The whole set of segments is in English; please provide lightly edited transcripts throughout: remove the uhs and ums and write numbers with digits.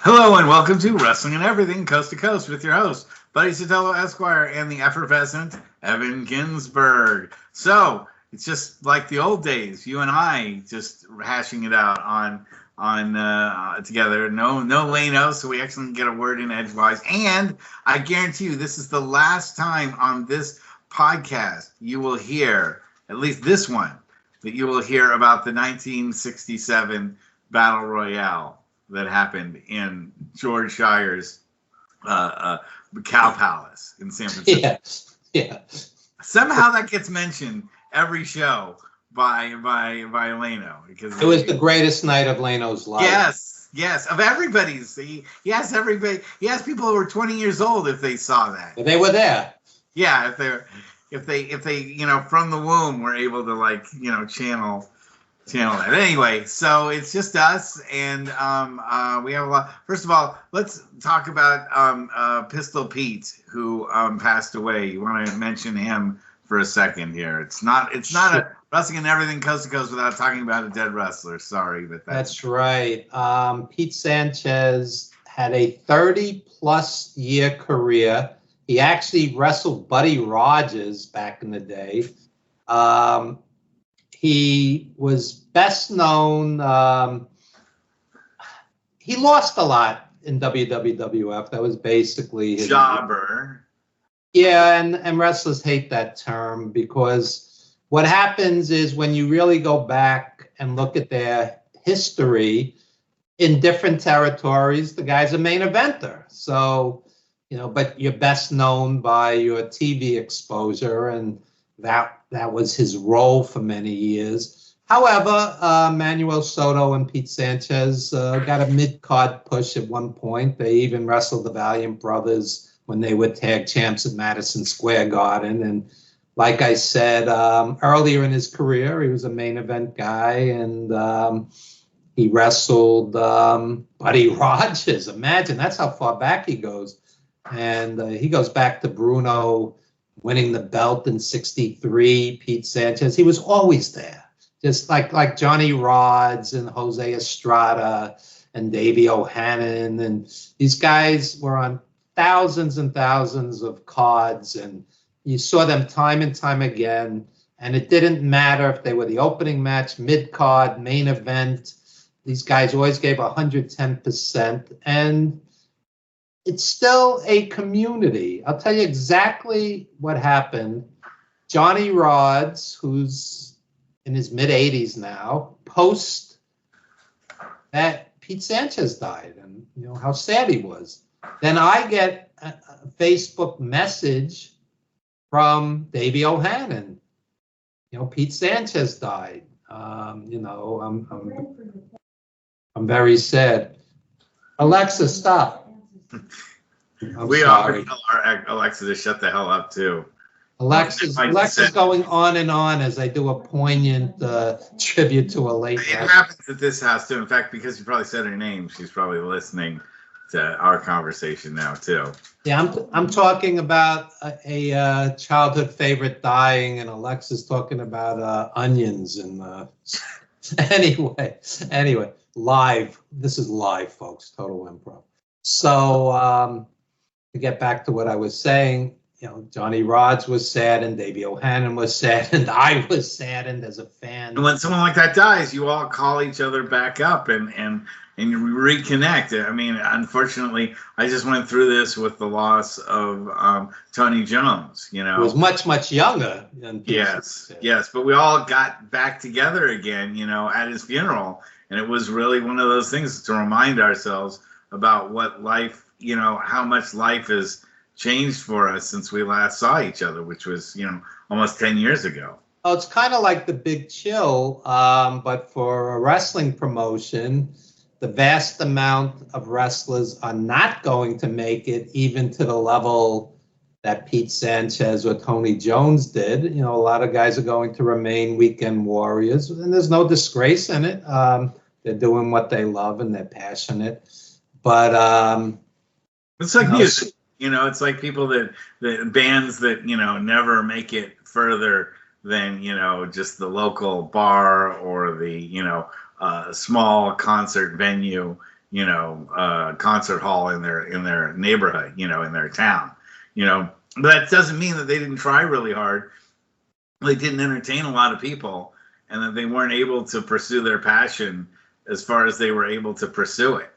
Hello and welcome to Wrestling and Everything Coast to Coast with your host, Buddy Sotelo Esquire and the effervescent Evan Ginsberg. So it's just like the old days, you and I just hashing it out on together. No Lano, so we actually get a word in edgewise. And I guarantee you, this is the last time on this podcast you will hear, at least this one, that you will hear about the 1967 Battle Royale that happened in George Shire's Cow Palace in San Francisco. Yeah. Somehow that gets mentioned every show by Leno because It was the greatest night of Leno's life. Yes, of everybody's. He asked everybody. He asked people who were 20 years old if they saw that. But they were there. Yeah, if they from the womb were able to channel that. Anyway, so it's just us, and we have a lot. First of all, let's talk about Pistol Pete, who passed away. You want to mention him for a second here? It's not a Wrestling and Everything Coast to Coast without talking about a dead wrestler. Sorry, but that's right. Pete Sanchez had a 30-plus year career. He actually wrestled Buddy Rogers back in the day. He was best known. He lost a lot in WWF. That was basically his jobber. Yeah, and wrestlers hate that term because what happens is when you really go back and look at their history in different territories, the guy's a main eventer. So, but you're best known by your TV exposure, and that was his role for many years. However, Manuel Soto and Pete Sanchez got a mid-card push at one point. They even wrestled the Valiant Brothers when they were tag champs at Madison Square Garden. And like I said, earlier in his career, he was a main event guy, and he wrestled Buddy Rogers. Imagine, that's how far back he goes. And he goes back to Bruno winning the belt in '63, Pete Sanchez. He was always there, just like Johnny Rods and Jose Estrada and Davey O'Hannon. And these guys were on thousands and thousands of cards, and you saw them time and time again. And it didn't matter if they were the opening match, mid-card, main event. These guys always gave 110%. And it's still a community. I'll tell you exactly what happened. Johnny Rods, who's in his mid-80s now, post that Pete Sanchez died, and how sad he was. Then I get a Facebook message from Davey O'Hannon. Pete Sanchez died. I'm very sad. Alexa, stop. We often tell our Alexa to shut the hell up too. Alexa's going on and on as I do a poignant tribute to a late. It happens at this house too. In fact, because you probably said her name, she's probably listening to our conversation now too. Yeah, I'm talking about a childhood favorite dying, and Alexa's talking about onions and anyway, live. This is live, folks. Total improv. So to get back to what I was saying, Johnny Rods was sad, and Davey O'Hannon was sad, and I was saddened as a fan. And when someone like that dies, you all call each other back up and you reconnect. I mean, unfortunately, I just went through this with the loss of Tony Jones. He was much younger than Yes, but we all got back together again, at his funeral, and it was really one of those things to remind ourselves about what life, how much life has changed for us since we last saw each other, which was, almost 10 years ago. Oh, it's kind of like the Big Chill, but for a wrestling promotion, the vast amount of wrestlers are not going to make it even to the level that Pete Sanchez or Tony Jones did. A lot of guys are going to remain weekend warriors, and there's no disgrace in it. They're doing what they love and they're passionate. But it's like music, it's like people the bands that, never make it further than, just the local bar or the, small concert venue. concert hall in their neighborhood, in their town, But that doesn't mean that they didn't try really hard. They didn't entertain a lot of people, and that they weren't able to pursue their passion as far as they were able to pursue it.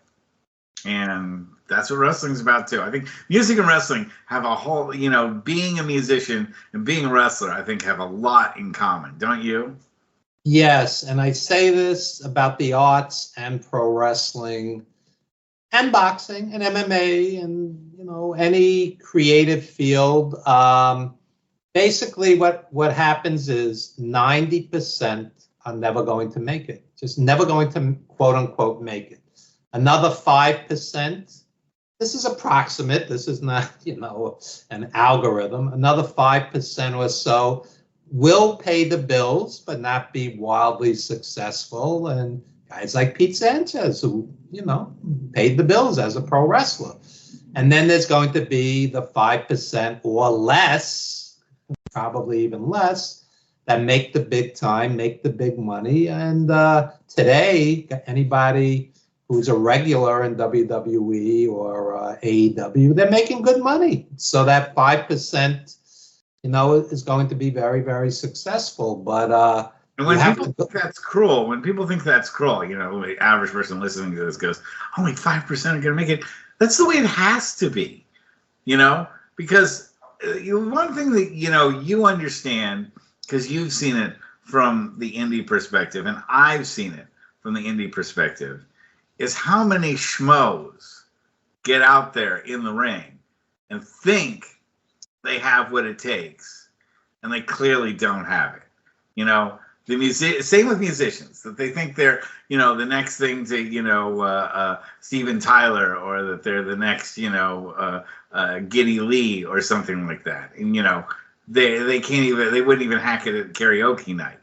And that's what wrestling's about too. I think music and wrestling have a whole, being a musician and being a wrestler, I think have a lot in common, don't you? Yes, and I say this about the arts and pro wrestling and boxing and MMA and any creative field. Basically, what happens is 90% are never going to make it, just never going to quote unquote make it. Another 5%. This is approximate. This is not an algorithm. Another 5% or so will pay the bills, but not be wildly successful. And guys like Pete Sanchez, who, paid the bills as a pro wrestler. And then there's going to be the 5% or less, probably even less, that make the big time, make the big money. And today, anybody who's a regular in WWE or AEW, they're making good money. So that 5%, is going to be very, very successful. But and when people think that's cruel, the average person listening to this goes, only 5% are going to make it. That's the way it has to be, because one thing that, you understand, because you've seen it from the indie perspective, and I've seen it from the indie perspective, is how many schmoes get out there in the ring and think they have what it takes, and they clearly don't have it. Same with musicians, that they think they're, the next thing to, Steven Tyler, or that they're the next, Geddy Lee or something like that. And, they can't even, they wouldn't even hack it at karaoke night.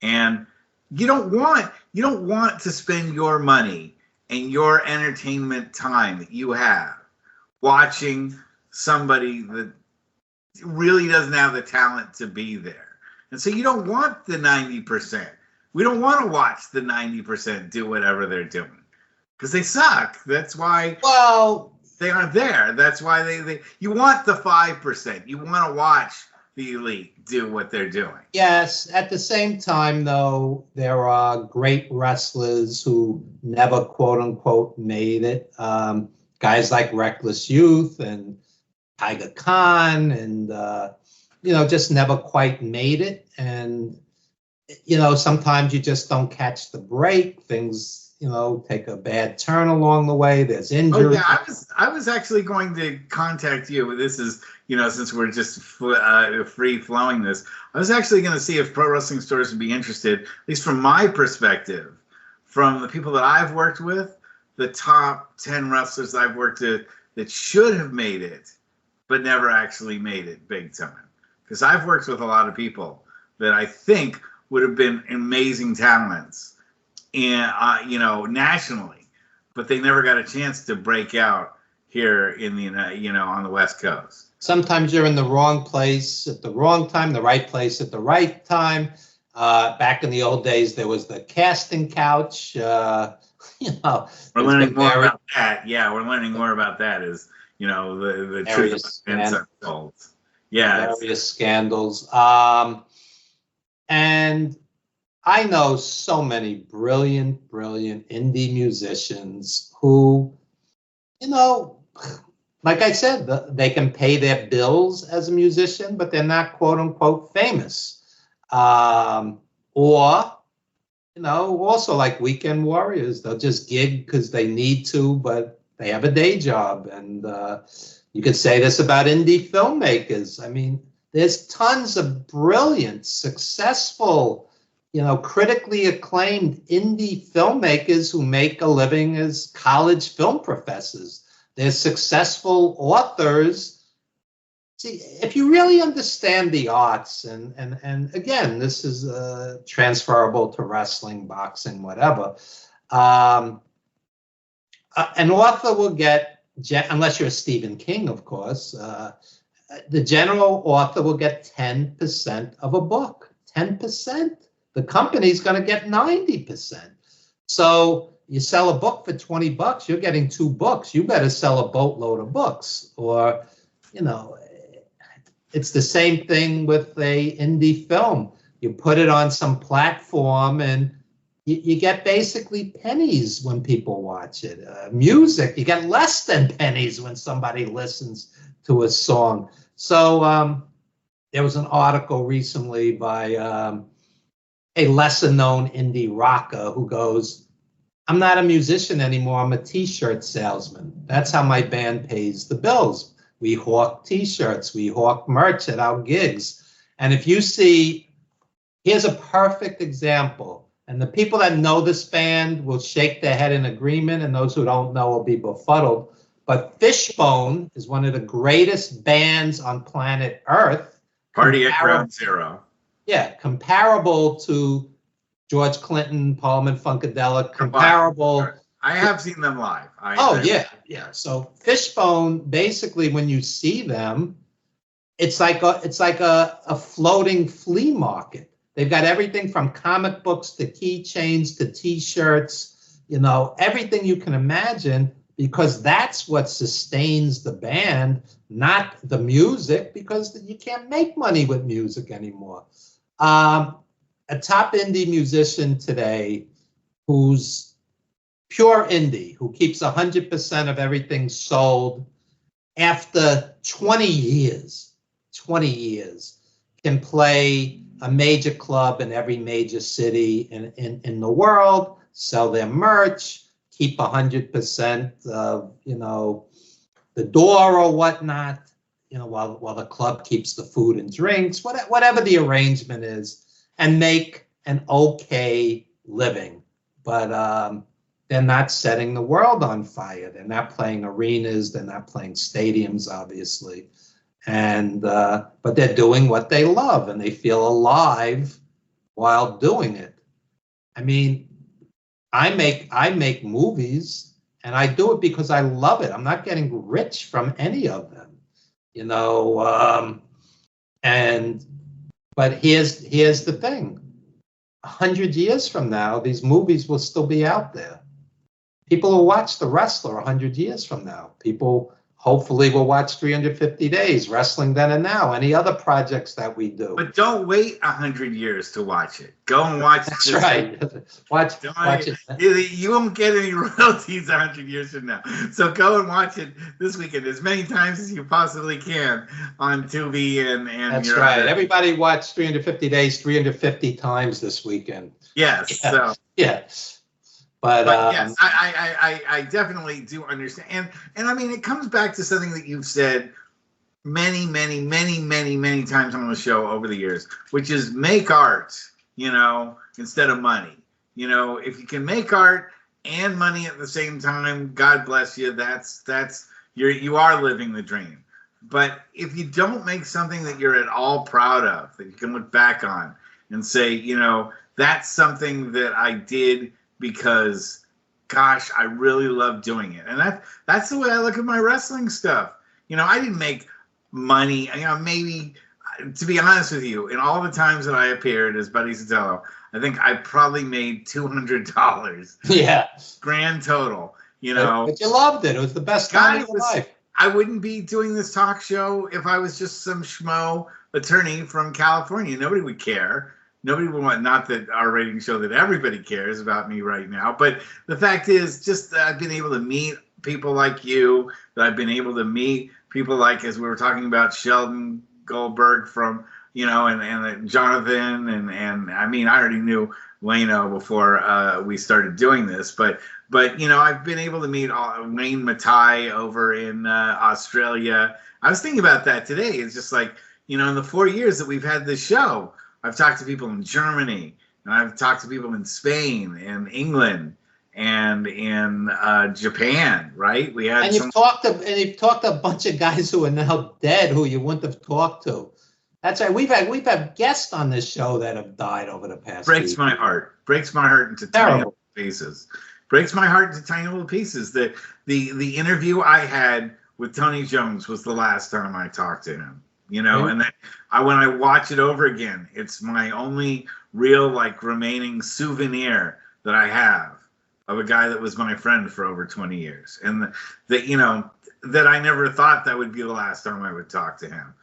And you don't want to spend your money and your entertainment time that you have watching somebody that really doesn't have the talent to be there. And so you don't want the 90%. We don't want to watch the 90% do whatever they're doing, because they suck. That's why they aren't there. That's why you want the 5%. You want to watch the elite do what they're doing. Yes. At the same time, though, there are great wrestlers who never, quote unquote, made it. Guys like Reckless Youth and Tiger Khan and, just never quite made it. And, sometimes you just don't catch the break. Things, take a bad turn along the way. There's injuries. Oh, yeah. I was actually going to contact you. This is, since we're just free flowing this, I was actually going to see if pro wrestling stores would be interested, at least from my perspective, from the people that I've worked with, the top 10 wrestlers I've worked with that should have made it, but never actually made it big time. Because I've worked with a lot of people that I think would have been amazing talents, and nationally, but they never got a chance to break out here in the on the West Coast. Sometimes you're in the wrong place at the wrong time, the right place at the right time. Back in the old days, there was the casting couch. We're learning more about that. Yeah, we're learning more about that. Is the truth untold. Yeah, various scandals. And I know so many brilliant indie musicians who, like I said, they can pay their bills as a musician, but they're not quote unquote famous. Or, also like weekend warriors, they'll just gig because they need to, but they have a day job. And you could say this about indie filmmakers. I mean, there's tons of brilliant, successful, critically acclaimed indie filmmakers who make a living as college film professors. There's successful authors. See, if you really understand the arts, and again, this is transferable to wrestling, boxing, whatever, an author will get, unless you're Stephen King, of course, the general author will get 10% of a book. 10%. The company's going to get 90%. So you sell a book for $20, you're getting 2 books. You better sell a boatload of books. Or, you know, it's the same thing with a indie film. You put it on some platform and you get basically pennies when people watch it. Music, you get less than pennies when somebody listens to a song. So there was an article recently by a lesser known indie rocker who goes, I'm not a musician anymore, I'm a t-shirt salesman. That's how my band pays the bills. We hawk t-shirts, we hawk merch at our gigs. And if you see, here's a perfect example. And the people that know this band will shake their head in agreement, and those who don't know will be befuddled. But Fishbone is one of the greatest bands on planet Earth. Party at Ground Zero. Yeah, comparable to George Clinton, Parliament Funkadelic, comparable. I have seen them live. Yeah. So Fishbone, basically, when you see them, it's like a floating flea market. They've got everything from comic books to keychains to T-shirts, you know, everything you can imagine, because that's what sustains the band, not the music, because you can't make money with music anymore. A top indie musician today who's pure indie, who keeps 100% of everything sold after 20 years, can play a major club in every major city in the world, sell their merch, keep 100% of, you know, the door or whatnot, you know, while the club keeps the food and drinks, whatever the arrangement is, and make an okay living. But they're not setting the world on fire. They're not playing arenas. They're not playing stadiums, obviously. And but they're doing what they love, and they feel alive while doing it. I mean, I make movies, and I do it because I love it. I'm not getting rich from any of them, you know. But here's the thing: 100 years from now, these movies will still be out there. People will watch The Wrestler 100 years from now. People hopefully will watch 350 Days, Wrestling Then and Now, any other projects that we do. But don't wait 100 years to watch it. Go and watch it. That's right. Watch it. You won't get any royalties 100 years from now. So go and watch it this weekend as many times as you possibly can on Tubi and That's right. Everybody watch 350 Days 350 times this weekend. Yes. Yeah. So. Yes. But yes, I definitely do understand. And I mean, it comes back to something that you've said many times on the show over the years, which is make art, you know, instead of money. You know, if you can make art and money at the same time, God bless you. You are living the dream. But if you don't make something that you're at all proud of, that you can look back on and say, you know, that's something that I did because, gosh, I really love doing it. And that's the way I look at my wrestling stuff. You know, I didn't make money. You know, maybe, to be honest with you, in all the times that I appeared as Buddy Sotelo, I think I probably made $200. Yeah. Grand total, you know. But you loved it. It was the best time of your life. I wouldn't be doing this talk show if I was just some schmo attorney from California. Nobody would care. Nobody would want, not that our ratings show that everybody cares about me right now, but the fact is just that I've been able to meet people like you, that I've been able to meet people like, as we were talking about, Sheldon Goldberg from, you know, and Jonathan, and I mean, I already knew Leno before we started doing this, but you know, I've been able to meet Wayne Matai over in Australia. I was thinking about that today. It's just like, you know, in the 4 years that we've had this show, I've talked to people in Germany, and I've talked to people in Spain and England and in Japan, right? We had you've talked to a bunch of guys who are now dead who you wouldn't have talked to. That's right. We've had guests on this show that have died over the past. Breaks my heart into tiny little pieces. Breaks my heart into tiny little pieces. The interview I had with Tony Jones was the last time I talked to him. You know, and when I watch it over again, it's my only real, like, remaining souvenir that I have of a guy that was my friend for over 20 years, and that that I never thought that would be the last time I would talk to him.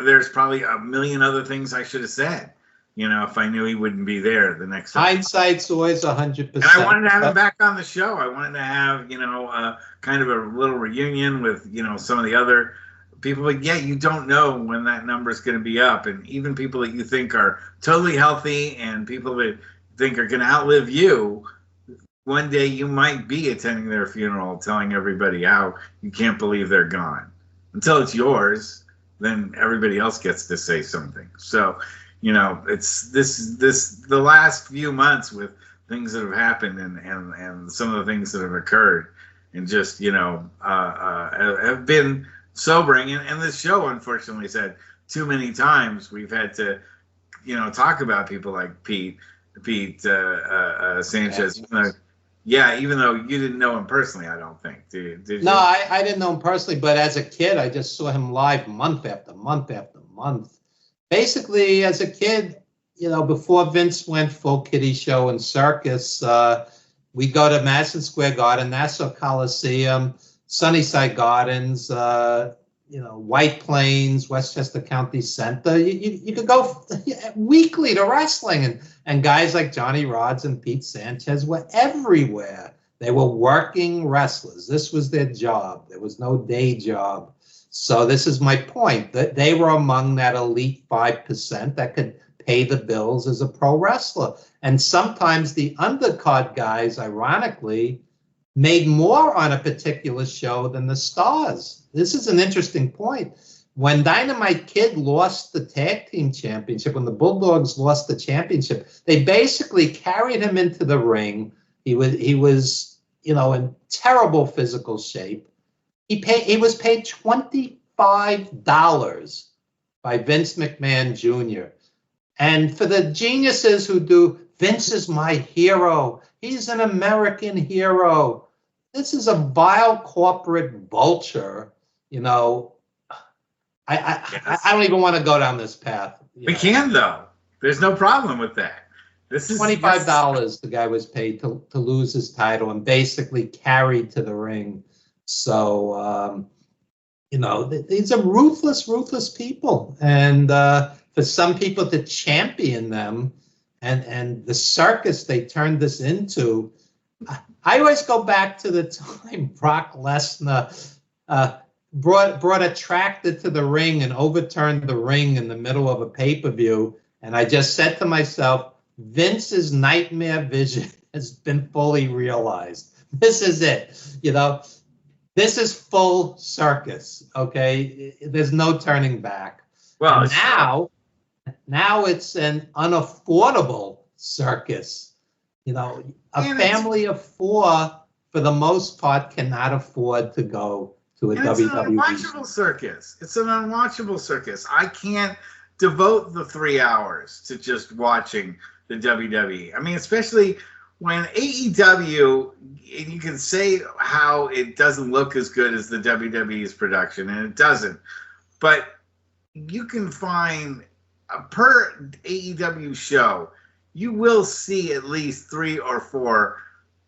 There's probably a million other things I should have said, if I knew he wouldn't be there the next time. Hindsight's always 100%. And I wanted to have him back on the show. I wanted to have, kind of a little reunion with, some of the other people. But yeah, you don't know when that number is going to be up. And even people that you think are totally healthy and people that think are going to outlive you, one day you might be attending their funeral, telling everybody how you can't believe they're gone. Until it's yours, then everybody else gets to say something. So, it's the last few months with things that have happened and some of the things that have occurred and just, have been sobering. And this show, unfortunately, said too many times we've had to, talk about people like Pete Sanchez. Even though you didn't know him personally, I don't think. Did you? No, I didn't know him personally, but as a kid, I just saw him live month after month after month. Basically, as a kid, before Vince went full kiddie show and circus, we go to Madison Square Garden, Nassau Coliseum, Sunnyside Gardens, White Plains, Westchester County Center. You could go weekly to wrestling, and guys like Johnny Rods and Pete Sanchez were everywhere. They were working wrestlers. This was their job. There was no day job. So this is my point, that they were among that elite 5% that could pay the bills as a pro wrestler. And sometimes the undercard guys, ironically, made more on a particular show than the stars. This is an interesting point. When Dynamite Kid lost the tag team championship, when the Bulldogs lost the championship, they basically carried him into the ring. He was in terrible physical shape. He was paid $25 by Vince McMahon Jr. And for the geniuses who do, Vince is my hero. He's an American hero. This is a vile corporate vulture. I don't even want to go down this path. We can, though. There's no problem with that. This is $25 the guy was paid to lose his title and basically carried to the ring. So, these are ruthless people. And for some people to champion them and the circus they turned this into, I always go back to the time Brock Lesnar brought a tractor to the ring and overturned the ring in the middle of a pay-per-view. And I just said to myself, Vince's nightmare vision has been fully realized. This is it. This is full circus. Okay, there's no turning back. Well, now it's an unaffordable circus. A family of four, for the most part, cannot afford to go to a WWE. It's an unwatchable circus. It's an unwatchable circus. I can't devote the 3 hours to just watching the WWE. I mean, especially when AEW, and you can say how it doesn't look as good as the WWE's production, and it doesn't, but you can find per AEW show, you will see at least 3 or 4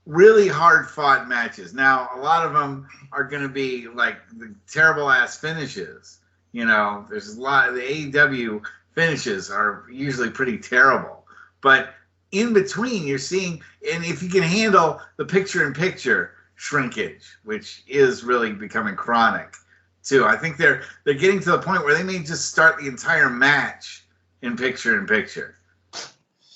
really hard-fought matches. Now, a lot of them are going to be like the terrible-ass finishes. There's a lot of the AEW finishes are usually pretty terrible. But in between, you're seeing, and if you can handle the picture-in-picture shrinkage, which is really becoming chronic, too. I think they're getting to the point where they may just start the entire match in picture-in-picture.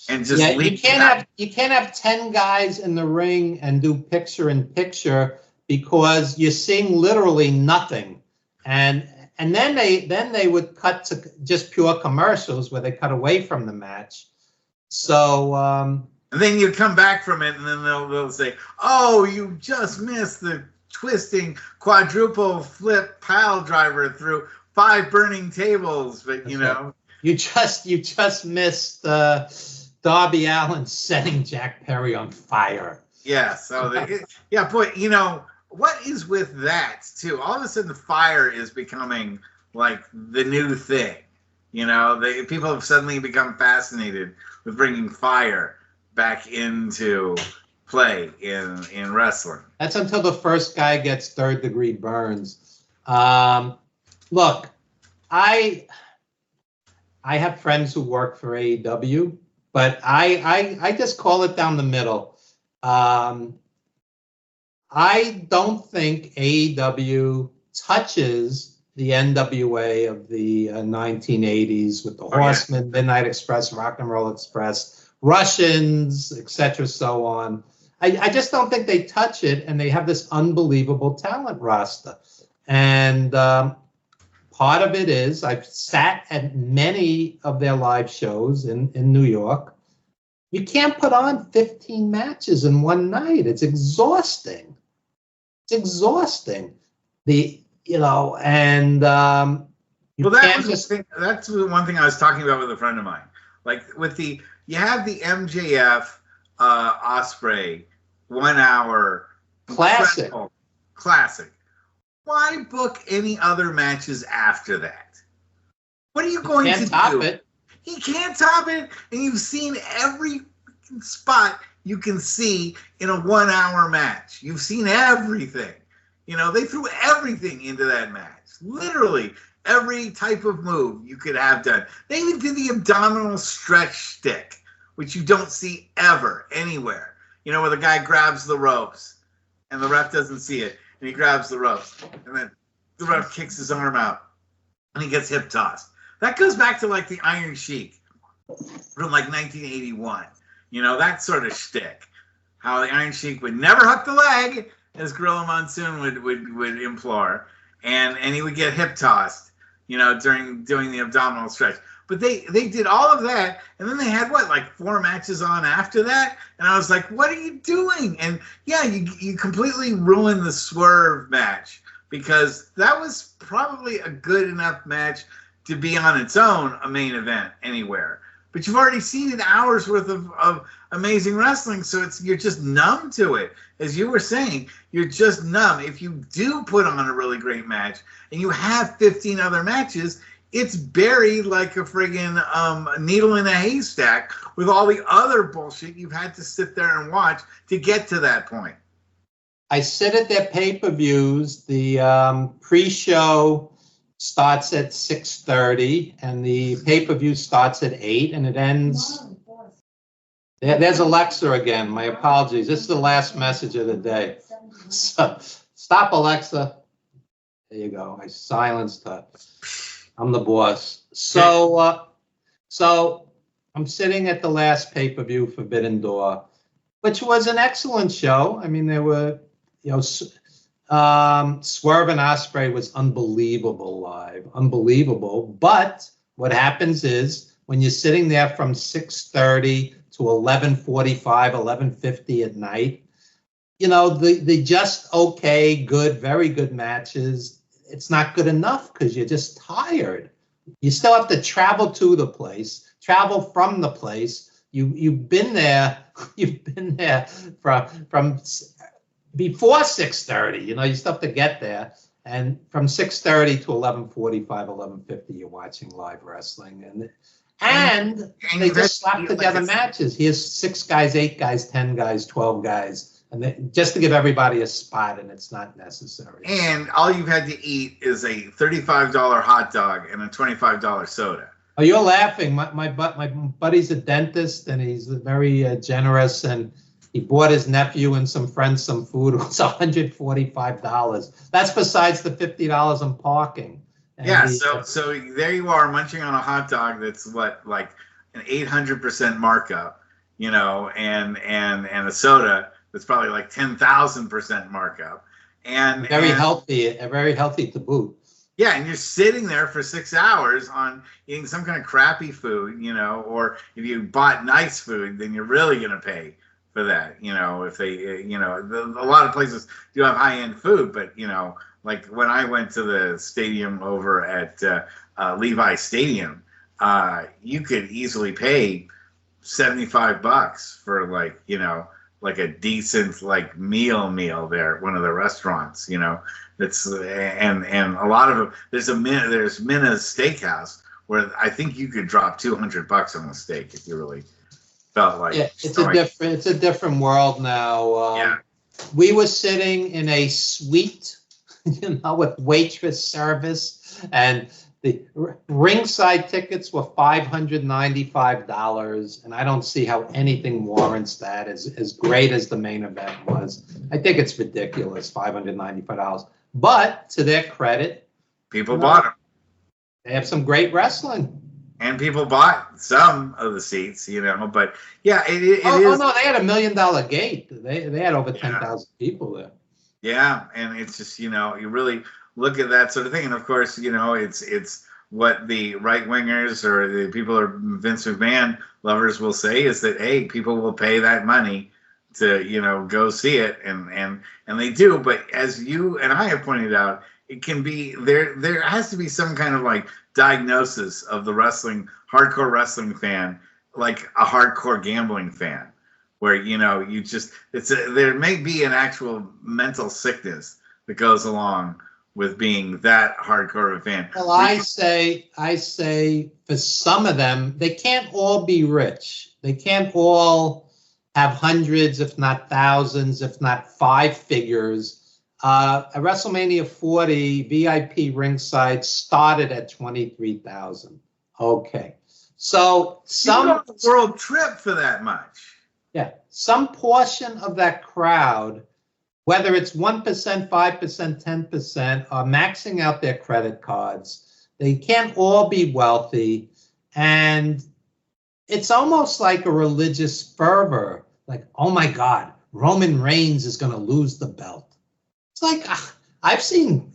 And just you can't have 10 guys in the ring and do picture-in-picture because you're seeing literally nothing. And then they would cut to just pure commercials where they cut away from the match. So and then you come back from it, and then they'll say, "Oh, you just missed the twisting quadruple flip pile driver through 5 burning tables." But you just missed Darby Allin setting Jack Perry on fire. Yeah. So boy, what is with that too? All of a sudden, fire is becoming like the new thing. People have suddenly become fascinated with bringing fire back into play in wrestling. That's until the first guy gets third-degree burns. Look, I have friends who work for AEW, but I just call it down the middle. I don't think AEW touches the NWA of the 1980s with the Horsemen, Midnight Express, Rock and Roll Express, Russians, etc., so on. I just don't think they touch it, and they have this unbelievable talent roster. And part of it is I've sat at many of their live shows in New York. You can't put on 15 matches in one night. It's exhausting. It's exhausting. Well, that's one thing I was talking about with a friend of mine. Like you have the MJF Osprey 1 hour classic. Why book any other matches after that? What are you going to top do? It. He can't top it, and you've seen every spot you can see in a 1 hour match. You've seen everything. They threw everything into that match. Literally every type of move you could have done. They even did the abdominal stretch stick, which you don't see ever anywhere. Where the guy grabs the ropes and the ref doesn't see it, and he grabs the ropes, and then the ref kicks his arm out, and he gets hip tossed. That goes back to like the Iron Sheik from like 1981. That sort of shtick. How the Iron Sheik would never hook the leg, as Gorilla Monsoon would implore, and he would get hip tossed, during doing the abdominal stretch. But they did all of that, and then they had like 4 matches on after that, and I was like, what are you doing? And yeah, you completely ruined the Swerve match, because that was probably a good enough match to be on its own a main event anywhere. But you've already seen an hour's worth of amazing wrestling, so you're just numb to it. As you were saying, you're just numb. If you do put on a really great match and you have 15 other matches, it's buried like a friggin' needle in a haystack with all the other bullshit you've had to sit there and watch to get to that point. I sit at their pay-per-views. The pre-show starts at 6:30, and the pay-per-view starts at 8, and it ends. There's Alexa again. My apologies. This is the last message of the day. So, stop, Alexa. There you go. I silenced her. I'm the boss. So I'm sitting at the last pay-per-view, Forbidden Door, which was an excellent show. I mean, there were, Swerve and Osprey was unbelievable live, unbelievable. But what happens is when you're sitting there from 6:30 to 11:45, 11:50 at night, the just okay, good, very good matches, it's not good enough because you're just tired. You still have to travel to the place, travel from the place. You've been there from before 6:30. You still have to get there, and from 6:30 to 11:45, 11:50, you're watching live wrestling, and they just slap together matches. Here's 6 guys, 8 guys, 10 guys, 12 guys. And just to give everybody a spot, and it's not necessary. And all you've had to eat is a $35 hot dog and a $25 soda. Oh, you're laughing. My buddy's a dentist, and he's very generous, and he bought his nephew and some friends some food. It was $145. That's besides the $50 in parking. And so there you are munching on a hot dog that's like an 800% markup, and a soda that's probably like 10,000% markup, and very healthy to boot. Yeah, and you're sitting there for 6 hours on eating some kind of crappy food, or if you bought nice food, then you're really gonna pay for that. If they, a lot of places do have high-end food, but like when I went to the stadium over at Levi Stadium, you could easily pay $75 for like a decent meal there at one of the restaurants. It's and a lot of them. There's Minna's Steakhouse where I think you could drop $200 on a steak if you really felt like. Yeah, it's a different world now. Yeah. We were sitting in a suite, with waitress service, and the ringside tickets were $595, and I don't see how anything warrants that. As great as the main event was, I think it's ridiculous, $595. But to their credit, people bought them. They have some great wrestling. And people bought some of the seats, but yeah, it is. Oh no, they had $1 million gate. They had over 10,000 people there. Yeah, and it's just, you really look at that sort of thing. And of course, it's what the right wingers or the people or Vince McMahon lovers will say is that, hey, people will pay that money to, go see it. And they do. But as you and I have pointed out, it can be there has to be some kind of like diagnosis of the hardcore wrestling fan, like a hardcore gambling fan, where, there may be an actual mental sickness that goes along with being that hardcore of a fan. Well, I say for some of them, they can't all be rich. They can't all have hundreds, if not thousands, if not five figures. At WrestleMania 40, VIP ringside started at 23,000. Okay, so some you go on the world trip for that much. Yeah, some portion of that crowd, whether it's 1%, 5%, 10%, are maxing out their credit cards. They can't all be wealthy, and it's almost like a religious fervor. Like, oh my God, Roman Reigns is going to lose the belt. It's like, I've seen,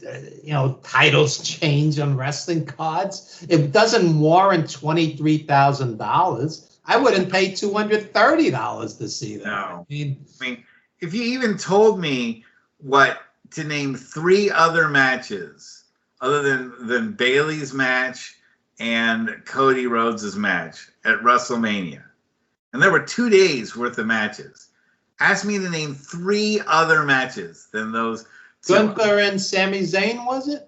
titles change on wrestling cards. It doesn't warrant $23,000. I wouldn't pay $230 to see that. No. I mean, if you even told me to name three other matches other than Bayley's match and Cody Rhodes' match at WrestleMania, and there were 2 days worth of matches, ask me to name three other matches than those. Gunther and Sami Zayn, was it?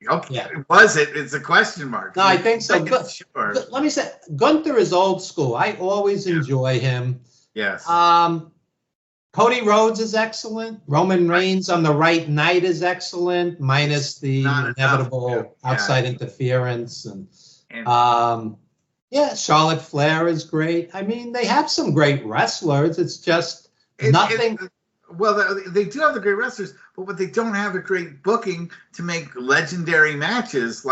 Okay, yeah. Was it? It's a question mark. No, I think so. Sure. Let me say, Gunther is old school. I always enjoy him. Yes. Cody Rhodes is excellent. Roman Reigns on the right night is excellent, minus the inevitable outside interference. And Charlotte Flair is great. I mean, they have some great wrestlers. It's just nothing. Well, they do have the great wrestlers, but what they don't have a great booking to make legendary matches.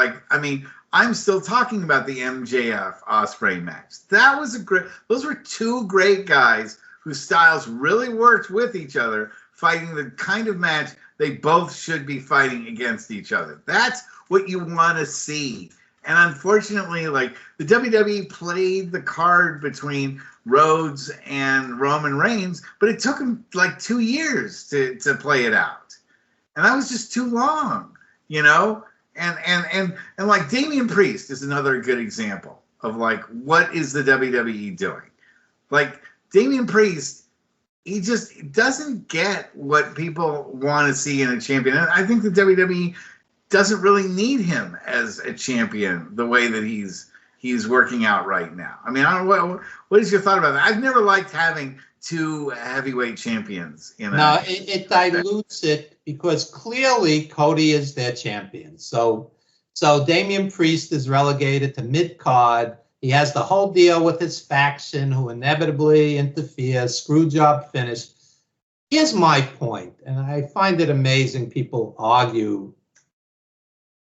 I'm still talking about the MJF Ospreay match. That was those were two great guys whose styles really worked with each other, fighting the kind of match they both should be fighting against each other. That's what you want to see. And unfortunately, the WWE played the card between Rhodes and Roman Reigns, but it took them 2 years to play it out. And that was just too long, And Damian Priest is another good example of what is the WWE doing? Damian Priest, he just doesn't get what people want to see in a champion. And I think the WWE doesn't really need him as a champion the way that he's working out right now. I mean, I don't know what is your thought about that? I've never liked having two heavyweight champions. No, it dilutes it because clearly Cody is their champion. So Damian Priest is relegated to mid-card. He has the whole deal with his faction who inevitably interferes, screw job finish. Here's my point, and I find it amazing people argue.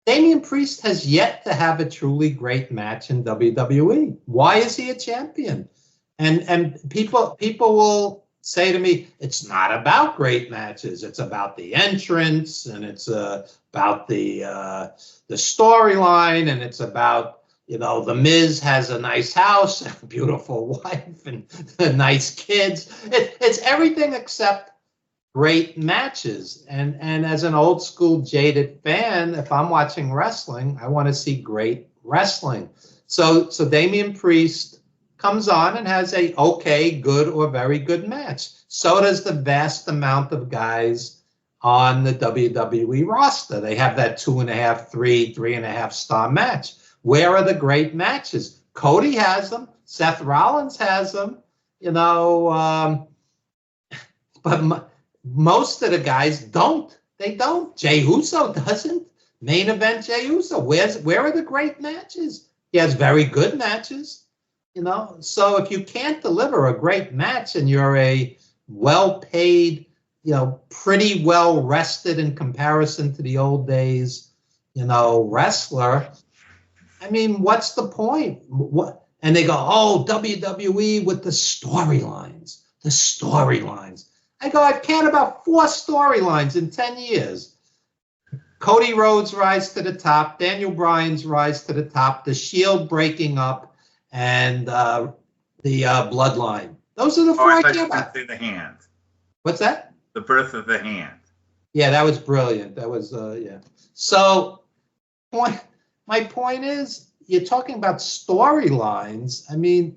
Damian Priest has yet to have a truly great match in WWE. Why is he a champion? And people will say to me, it's not about great matches. It's about the entrance, and it's about the storyline, and it's about, the Miz has a nice house, a beautiful wife, and nice kids. It's everything except great matches. And as an old school jaded fan, if I'm watching wrestling, I want to see great wrestling. So Damian Priest comes on and has a okay, good, or very good match. So does the vast amount of guys on the WWE roster. They have that 2.5, 3.5 star match. Where are the great matches? Cody has them. Seth Rollins has them. But most of the guys don't. They don't. Jey Uso doesn't. Main event Jey Uso. Where are the great matches? He has very good matches. So if you can't deliver a great match and you're a well-paid, pretty well rested in comparison to the old days, wrestler, I mean, what's the point? What? And they go, oh, WWE with the storylines. I go, I've had about 4 storylines in 10 years. Cody Rhodes' rise to the top, Daniel Bryan's rise to the top, the Shield breaking up, and the Bloodline. Those are the 4 I care about. The Hand. What's that? The birth of the Hand. Yeah, that was brilliant. That was, yeah. So, my point is, you're talking about storylines. I mean,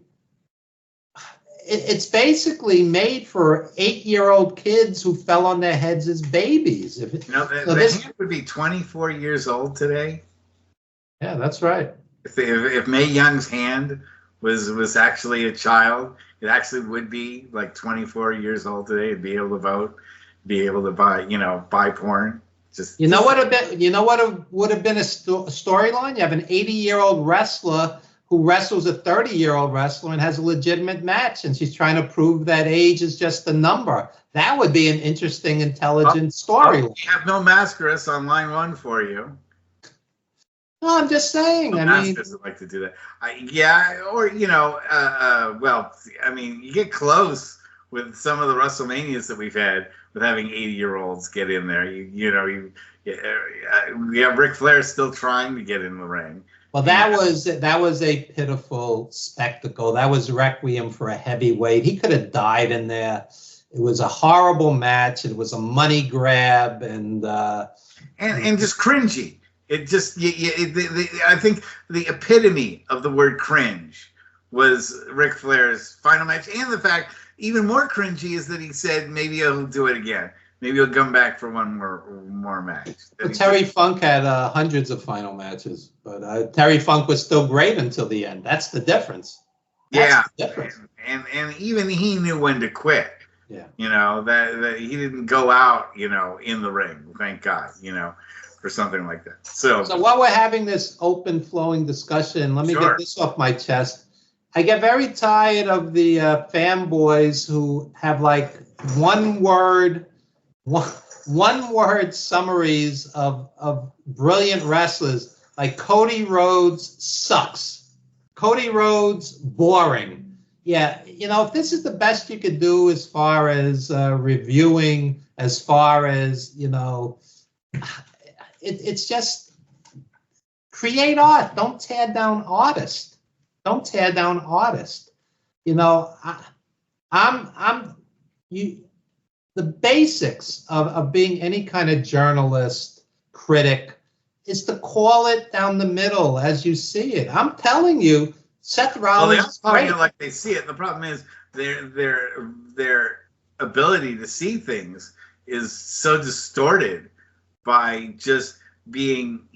it's basically made for 8-year-old kids who fell on their heads as babies. The Hand would be 24 years old today. Yeah, that's right. If Mae Young's hand was actually a child, it actually would be like 24 years old today. It'd be able to vote, be able to buy porn. What would have been a storyline? You have an 80-year-old wrestler who wrestles a 30-year-old wrestler and has a legitimate match, and she's trying to prove that age is just a number. That would be an interesting, intelligent storyline. We have no Mascaras on line 1 for you. No, I'm just saying. Mascaras would like to do that. You get close with some of the WrestleManias that we've had with having 80-year-olds get in there. We have Ric Flair still trying to get in the ring. Well, that was a pitiful spectacle. That was Requiem for a Heavyweight. He could have died in there. It was a horrible match. It was a money grab and just cringy. It just I think the epitome of the word cringe was Ric Flair's final match, and the fact even more cringy is that he said maybe he'll do it again. Maybe he'll come back for one more match. Well, Terry Funk had hundreds of final matches, but Terry Funk was still great until the end. That's the difference. The difference. And even he knew when to quit. Yeah. That he didn't go out, in the ring. Thank God, for something like that. So while we're having this open flowing discussion, let me get this off my chest. I get very tired of the fanboys who have like one word summaries of brilliant wrestlers, like Cody Rhodes sucks. Cody Rhodes boring. Yeah, if this is the best you could do as far as reviewing, as far as it's just create art. Don't tear down artists. The basics of being any kind of journalist, critic, is to call it down the middle as you see it. I'm telling you, Seth Rollins. Well, they like they see it. The problem is their ability to see things is so distorted by just being,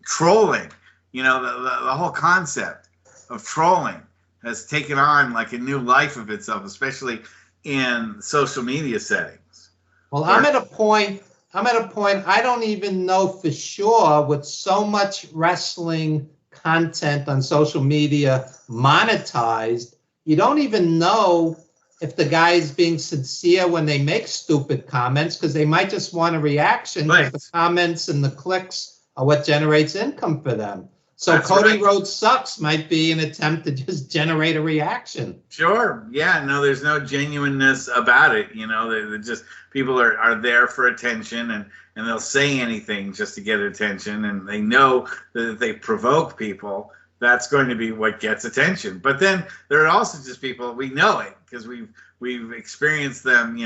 trolling. The whole concept of trolling has taken on like a new life of itself, especially in social media settings. Well, I'm at a point I don't even know for sure, with so much wrestling content on social media monetized, you don't even know if the guy is being sincere when they make stupid comments, because they might just want a reaction. Right. The comments and the clicks are what generates income for them. So Cody Rhodes sucks might be an attempt to just generate a reaction. Sure. Yeah. No, there's no genuineness about it. They're just people are there for attention, and they'll say anything just to get attention. And they know that if they provoke people, that's going to be what gets attention. But then there are also just people, we know it because we've experienced them,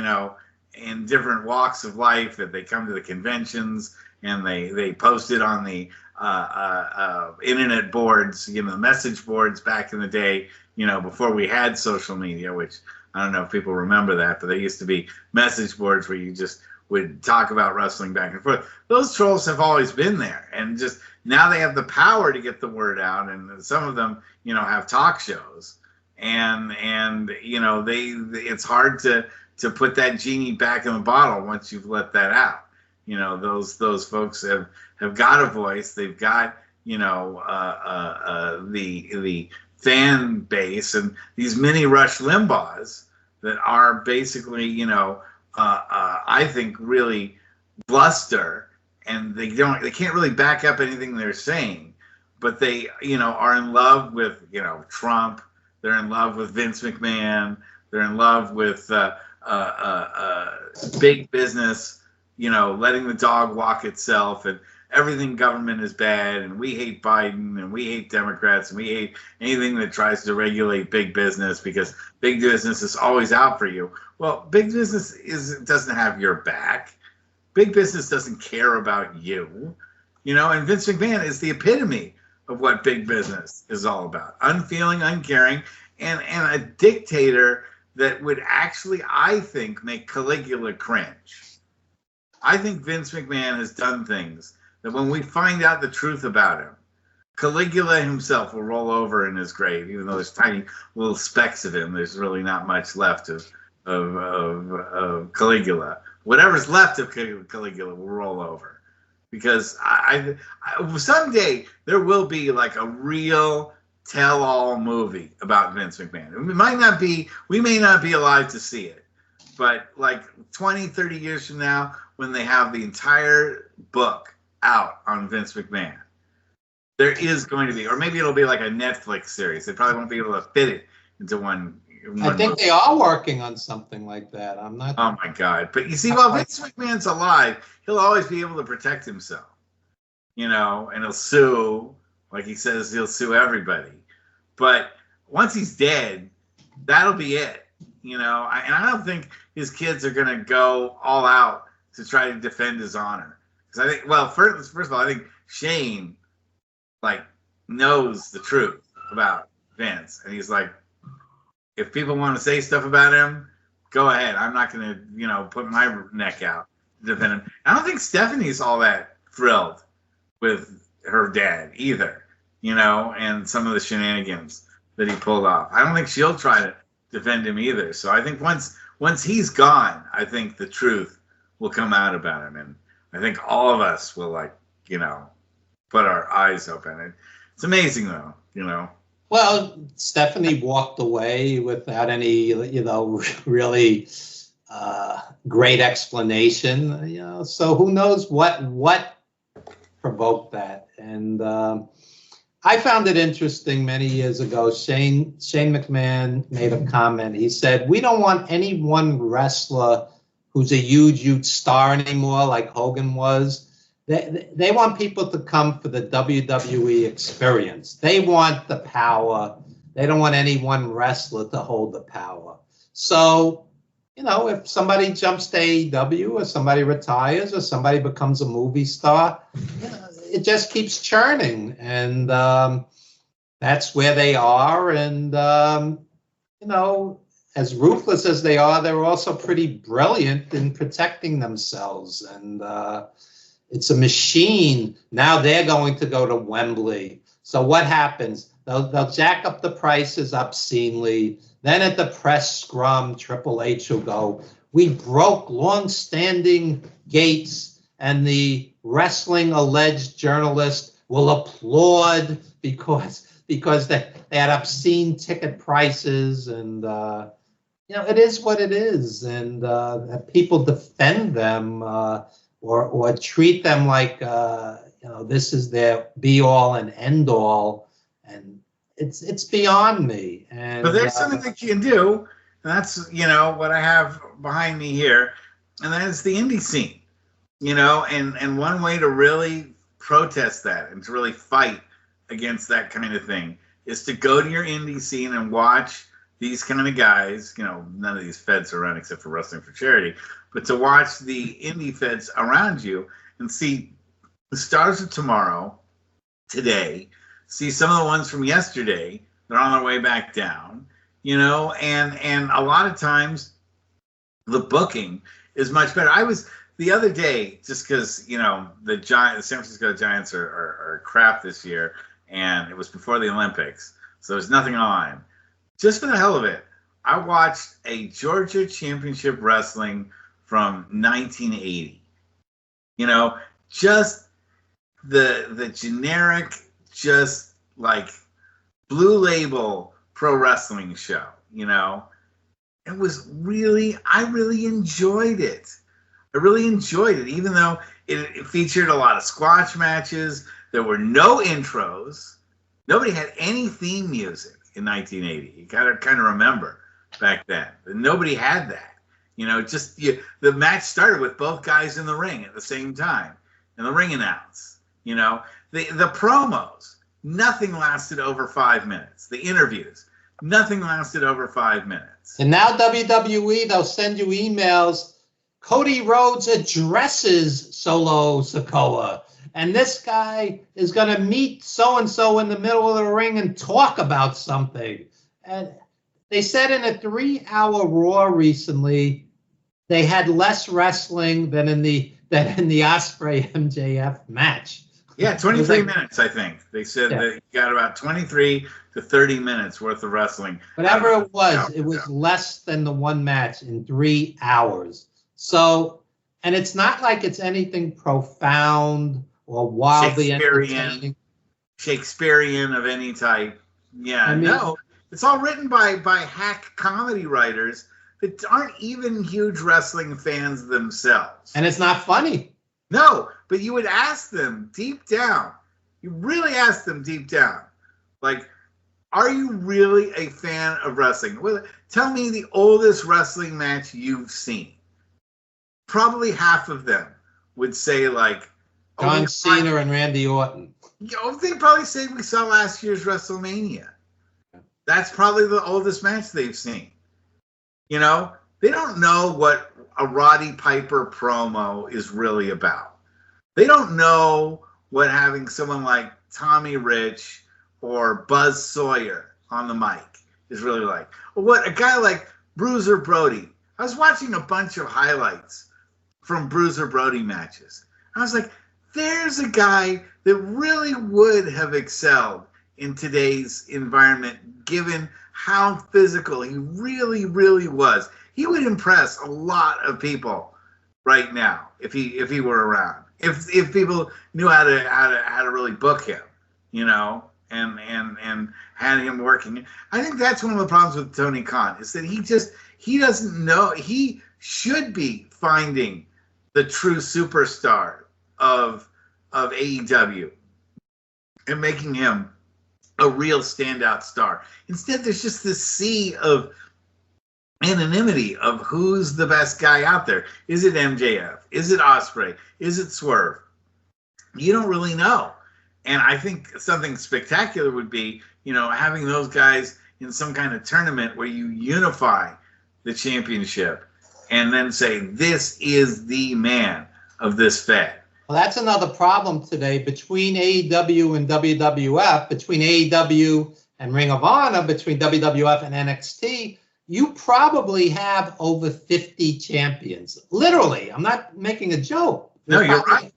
in different walks of life, that they come to the conventions and they post it on the internet boards, the message boards back in the day, before we had social media, which I don't know if people remember that, but there used to be message boards where you just would talk about wrestling back and forth. Those trolls have always been there, and just now they have the power to get the word out. And some of them, have talk shows, and it's hard to put that genie back in the bottle once you've let that out. Those folks have got a voice. They've got the fan base, and these mini Rush Limbaughs that are basically I think really bluster, and they can't really back up anything they're saying, but they are in love with Trump. They're in love with Vince McMahon. They're in love with big business, letting the dog walk itself, and everything government is bad, and we hate Biden, and we hate Democrats, and we hate anything that tries to regulate big business, because big business is always out for you. Well, big business doesn't have your back. Big business doesn't care about you. And Vince McMahon is the epitome of what big business is all about. Unfeeling, uncaring, and a dictator that would actually, I think, make Caligula cringe. I think Vince McMahon has done things that when we find out the truth about him, Caligula himself will roll over in his grave, even though there's tiny little specks of him. There's really not much left of Caligula. Whatever's left of Caligula will roll over, because I someday there will be like a real tell-all movie about Vince McMahon. We may not be alive to see it, but like 20, 30 years from now, when they have the entire book out on Vince McMahon, there is going to be, or maybe it'll be like a Netflix series. They probably won't be able to fit it into one I think movie. They are working on something like that. I'm not. Oh my God! But you see, while Vince McMahon's alive, he'll always be able to protect himself, and he'll sue, like he says he'll sue everybody. But once he's dead, that'll be it, and I don't think his kids are going to go all out to try to defend his honor. Because I think, well, first of all, I think Shane knows the truth about Vince, and he's like, if people want to say stuff about him, go ahead. I'm not going to, put my neck out to defend him. I don't think Stephanie's all that thrilled with her dad either, and some of the shenanigans that he pulled off. I don't think she'll try to defend him either. So I think once he's gone, I think the truth will come out about him, and I think all of us will put our eyes open. It's amazing though, Well, Stephanie walked away without any, really great explanation. So who knows what provoked that? And I found it interesting many years ago. Shane McMahon made a comment. He said, "We don't want any one wrestler who's a huge star anymore, like Hogan was. They want people to come for the WWE experience. They want the power. They don't want any one wrestler to hold the power. So, if somebody jumps to AEW, or somebody retires, or somebody becomes a movie star, it just keeps churning. And that's where they are. And, as ruthless as they are, they're also pretty brilliant in protecting themselves. And it's a machine. Now they're going to go to Wembley. So what happens? They'll jack up the prices obscenely. Then at the press scrum, Triple H will go, "We broke long-standing gates," and the wrestling alleged journalist will applaud because they had obscene ticket prices. And it is what it is. And people defend them or treat them like this is their be-all and end-all, and it's beyond me. And but there's something that you can do, and that's what I have behind me here, and that is the indie scene. And one way to really protest that and to really fight against that kind of thing is to go to your indie scene and watch these kind of guys. None of these feds are around except for Wrestling for Charity, but to watch the indie feds around you and see the stars of tomorrow, today, see some of the ones from yesterday, they're on their way back down, and a lot of times the booking is much better. the other day, just because the San Francisco Giants are crap this year, and it was before the Olympics, so there's nothing on. Just for the hell of it, I watched a Georgia Championship Wrestling from 1980. Just the generic, just like Blue Label pro wrestling show. It was I really enjoyed it. I really enjoyed it, even though it featured a lot of squash matches. There were no intros. Nobody had any theme music in 1980. You gotta kind of remember back then. Nobody had that. The match started with both guys in the ring at the same time, and the ring announce. The promos, nothing lasted over 5 minutes. The interviews, nothing lasted over 5 minutes. And now WWE, they'll send you emails. Cody Rhodes addresses Solo Sikoa. And this guy is going to meet so-and-so in the middle of the ring and talk about something. And they said in a 3-hour Raw recently, they had less wrestling than in the Ospreay MJF match. Yeah, 23 minutes, I think. They said that you got about 23 to 30 minutes worth of wrestling. Whatever it was less than the one match in 3 hours. So, and it's not like it's anything profound or wildly entertaining. Shakespearean of any type. Yeah, no. It's all written by hack comedy writers that aren't even huge wrestling fans themselves. And it's not funny. No, but you would ask them deep down. You really ask them deep down. Like, are you really a fan of wrestling? Well, tell me the oldest wrestling match you've seen. Probably half of them would say, like, John Cena and Randy Orton. They'd probably say we saw last year's WrestleMania. That's probably the oldest match they've seen. They don't know what a Roddy Piper promo is really about. They don't know what having someone like Tommy Rich or Buzz Sawyer on the mic is really like. Or what a guy like Bruiser Brody. I was watching a bunch of highlights from Bruiser Brody matches. I was like, there's a guy that really would have excelled in today's environment, given how physical he really, really was. He would impress a lot of people right now if he were around. If people knew how to really book him, and had him working. I think that's one of the problems with Tony Khan is that he doesn't know. He should be finding the true superstar of AEW and making him a real standout star. Instead, there's just this sea of anonymity of who's the best guy out there. Is it MJF? Is it Ospreay? Is it Swerve? You don't really know. And I think something spectacular would be, having those guys in some kind of tournament where you unify the championship and then say, this is the man of this fed. Well, that's another problem today between AEW and WWF, between AEW and Ring of Honor, between WWF and NXT. You probably have over 50 champions. Literally, I'm not making a joke. No, you're right.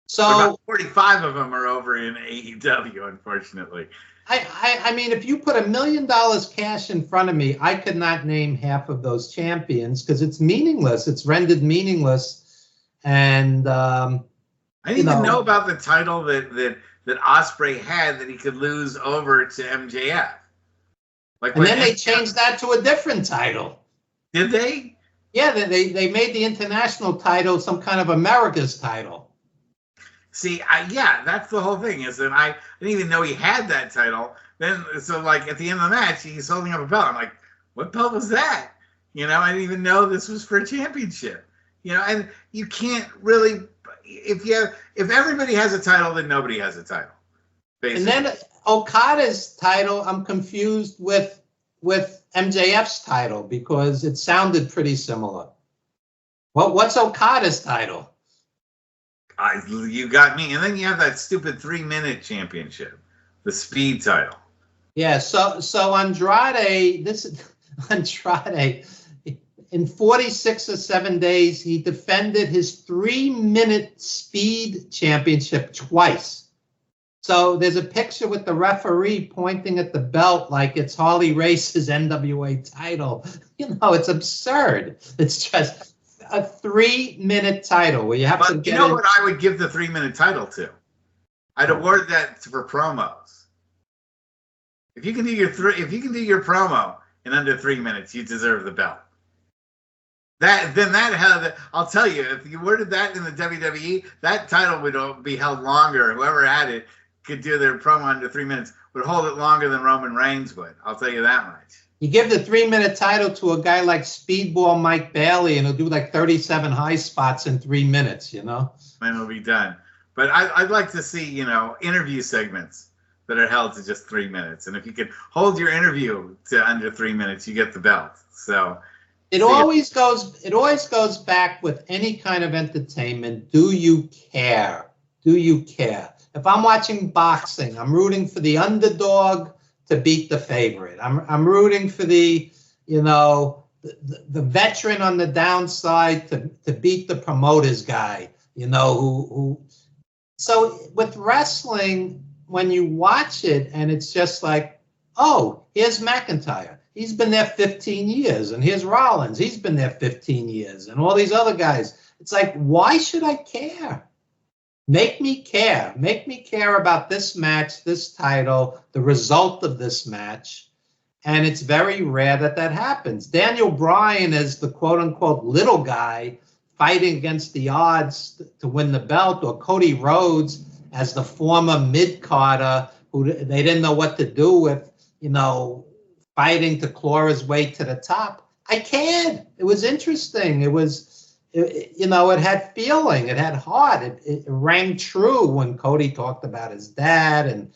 So about 45 of them are over in AEW, unfortunately. I mean, if you put $1 million cash in front of me, I could not name half of those champions because it's meaningless. It's rendered meaningless. And I didn't even know about the title that Ospreay had that he could lose over to MJF. And then they changed that to a different title. Did they? Yeah, they made the international title some kind of America's title. See, that's the whole thing. Is that I didn't even know he had that title. Then, so like at the end of the match, he's holding up a belt. I'm like, what belt was that? I didn't even know this was for a championship. And you can't really, if everybody has a title, then nobody has a title. Basically. And then Okada's title, I'm confused with MJF's title because it sounded pretty similar. What's Okada's title? You got me. And then you have that stupid 3-minute championship, the speed title. Yeah. So Andrade, in 46 or 7 days, he defended his 3-minute speed championship twice. So there's a picture with the referee pointing at the belt like it's Harley Race's NWA title. It's absurd. It's just a 3-minute title where you have to get. You know what I would give the 3-minute title to? I'd award that for promos. If you can do your promo in under 3 minutes, you deserve the belt. I'll tell you, if you worded that in the WWE, that title would be held longer. Whoever had it could do their promo under 3 minutes, would hold it longer than Roman Reigns would. I'll tell you that much. You give the 3-minute title to a guy like Speedball Mike Bailey, and he'll do like 37 high spots in 3 minutes, And it'll be done. But I'd like to see, interview segments that are held to just 3 minutes. And if you could hold your interview to under 3 minutes, you get the belt. So it always goes back with any kind of entertainment. Do you care? Do you care? If I'm watching boxing, I'm rooting for the underdog to beat the favorite. I'm rooting for the veteran on the downside to beat the promoter's guy. So with wrestling, when you watch it and it's just like, oh, here's McIntyre. He's been there 15 years. And here's Rollins. He's been there 15 years. And all these other guys. It's like, why should I care? Make me care. Make me care about this match, this title, the result of this match. And it's very rare that happens. Daniel Bryan is the quote-unquote little guy fighting against the odds to win the belt, or Cody Rhodes as the former mid-carder who they didn't know what to do with, fighting to claw his way to the top. I cared. It was interesting. It had feeling. It had heart. It rang true when Cody talked about his dad, and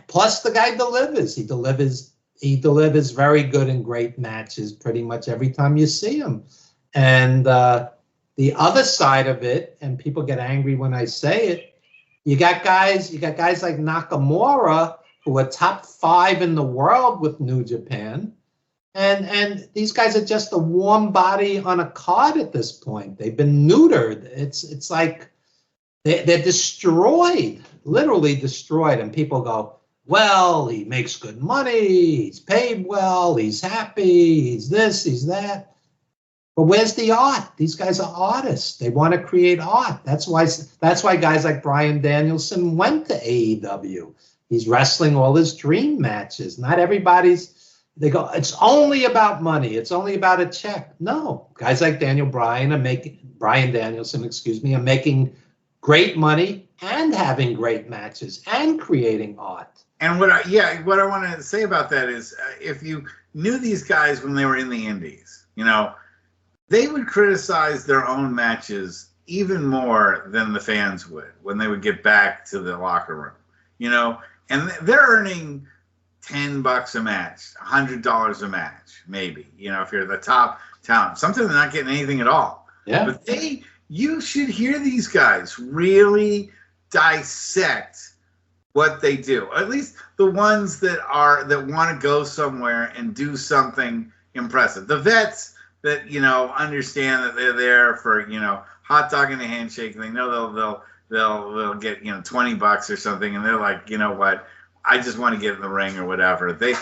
plus the guy delivers. He delivers very good and great matches pretty much every time you see him. And the other side of it, and people get angry when I say it, you got guys like Nakamura who are top 5 in the world with New Japan. And these guys are just a warm body on a card at this point. They've been neutered. It's like they're destroyed, literally destroyed. And people go, well, he makes good money. He's paid well. He's happy. He's this, he's that. But where's the art? These guys are artists. They want to create art. That's why guys like Bryan Danielson went to AEW. He's wrestling all his dream matches. Not everybody's. They go, it's only about money. It's only about a check. No, guys like Bryan Danielson, are making great money and having great matches and creating art. And what I want to say about that is, if you knew these guys when they were in the indies, they would criticize their own matches even more than the fans would when they would get back to the locker room, and they're earning $10 a match, $100 a match, maybe, if you're the top talent. Sometimes they're not getting anything at all. Yeah. But you should hear these guys really dissect what they do. At least the ones that want to go somewhere and do something impressive. The vets that, understand that they're there for, hot dog and a handshake. They know they'll get, $20 or something. And they're like, you know what? I just want to get in the ring or whatever. They're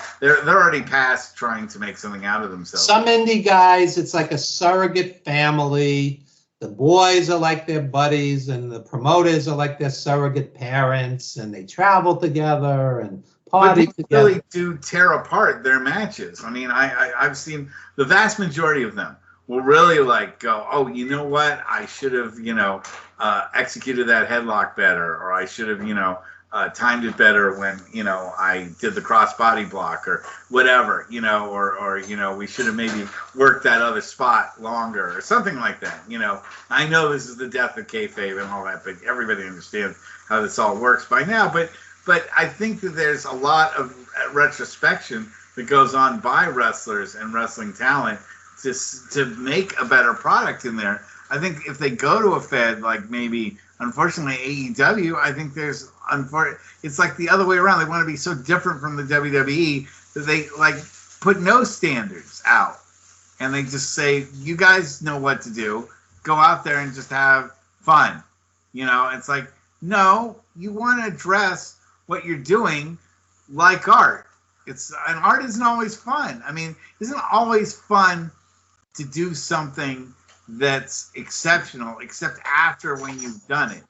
already past trying to make something out of themselves. Some indie guys, it's like a surrogate family. The boys are like their buddies, and the promoters are like their surrogate parents, and they travel together and party together. But they really do tear apart their matches. I mean, I've seen the vast majority of them will really go, oh, you know what? I should have, executed that headlock better, or I should have, timed it better when, I did the cross body block or whatever, or we should have maybe worked that other spot longer or something like that. I know this is the death of kayfabe and all that, but everybody understands how this all works by now. But I think that there's a lot of retrospection that goes on by wrestlers and wrestling talent to make a better product in there. I think if they go to a Fed, like maybe, unfortunately, AEW, I think it's like the other way around. They want to be so different from the WWE that they put no standards out and they just say, you guys know what to do. Go out there and just have fun. It's like, no, you want to address what you're doing like art. And art isn't always fun. I mean, isn't it always fun to do something that's exceptional, except after when you've done it?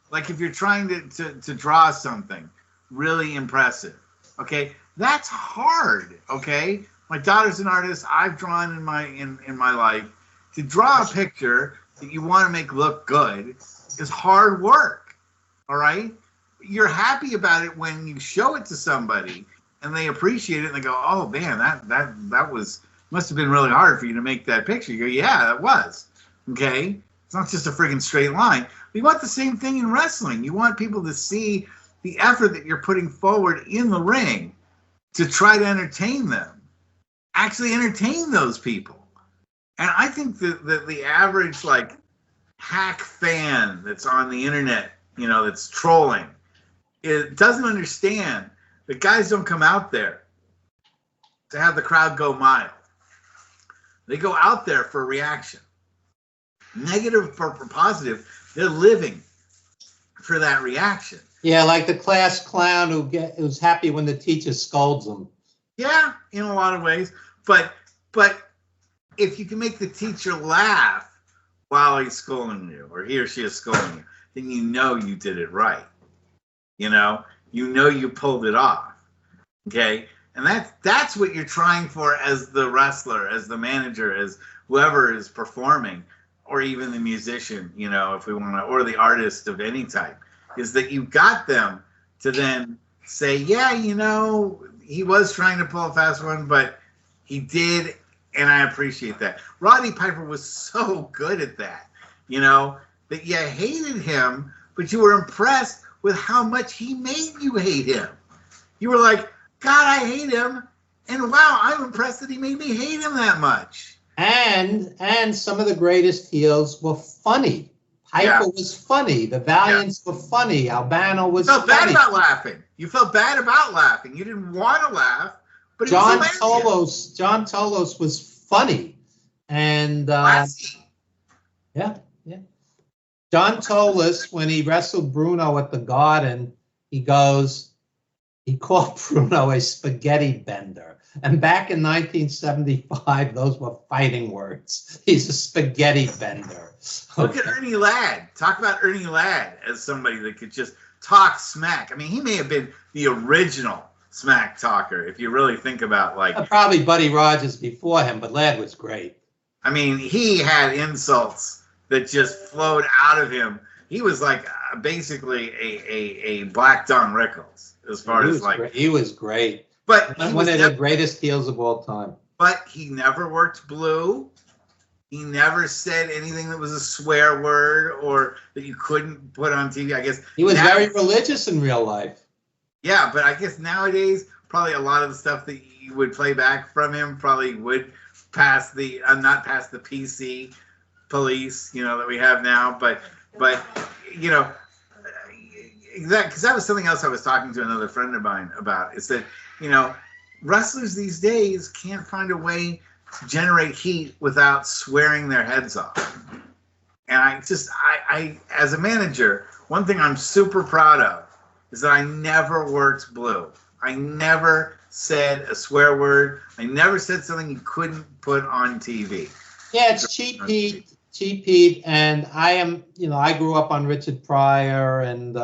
Like if you're trying to draw something really impressive, okay, that's hard. Okay, my daughter's an artist. I've drawn in my life. To draw a picture that you want to make look good is hard work. All right, you're happy about it when you show it to somebody and they appreciate it and they go, oh man, that must have been really hard for you to make that picture. You go, yeah, that was. Okay, it's not just a friggin' straight line. You want the same thing in wrestling. You want people to see the effort that you're putting forward in the ring to try to entertain them. Actually entertain those people. And I think that the average, like, hack fan that's on the internet, that's trolling, it doesn't understand that guys don't come out there to have the crowd go mild. They go out there for a reaction. Negative for positive, they're living for that reaction. Yeah, like the class clown who's happy when the teacher scolds him. Yeah, in a lot of ways. But if you can make the teacher laugh while he's scolding you, or he or she is scolding you, then you did it right. You pulled it off. Okay? And that's what you're trying for as the wrestler, as the manager, as whoever is performing, or even the musician, if we want to, or the artist of any type, is that you got them to then say, yeah, he was trying to pull a fast one, but he did, and I appreciate that. Roddy Piper was so good at that, that you hated him, but you were impressed with how much he made you hate him. You were like, God, I hate him, and wow, I'm impressed that he made me hate him that much. And some of the greatest heels were funny. Piper was funny. The Valiants were funny. Albano was funny. You felt bad about laughing. You felt bad about laughing. You didn't want to laugh, but John Tolos was funny. And yeah. John Tolos, when he wrestled Bruno at the Garden, he called Bruno a spaghetti bender. And back in 1975, those were fighting words. He's a spaghetti bender. Look at Ernie Ladd. Talk about Ernie Ladd as somebody that could just talk smack. I mean, he may have been the original smack talker, if you really think about, like... Probably Buddy Rogers before him, but Ladd was great. I mean, he had insults that just flowed out of him. He was like basically a Black Don Rickles, as far as like... Great. He was great. But one of the greatest heels of all time. But he never worked blue. He never said anything that was a swear word or that you couldn't put on TV. I guess he was very religious in real life. Yeah, but I guess nowadays probably a lot of the stuff that you would play back from him probably would pass the not pass the PC police, that we have now. But because that was something else I was talking to another friend of mine about. Is that wrestlers these days can't find a way to generate heat without swearing their heads off. And I as a manager, one thing I'm super proud of is that I never worked blue. I never said a swear word. I never said something you couldn't put on TV. Yeah, it's cheap heat. And I grew up on Richard Pryor and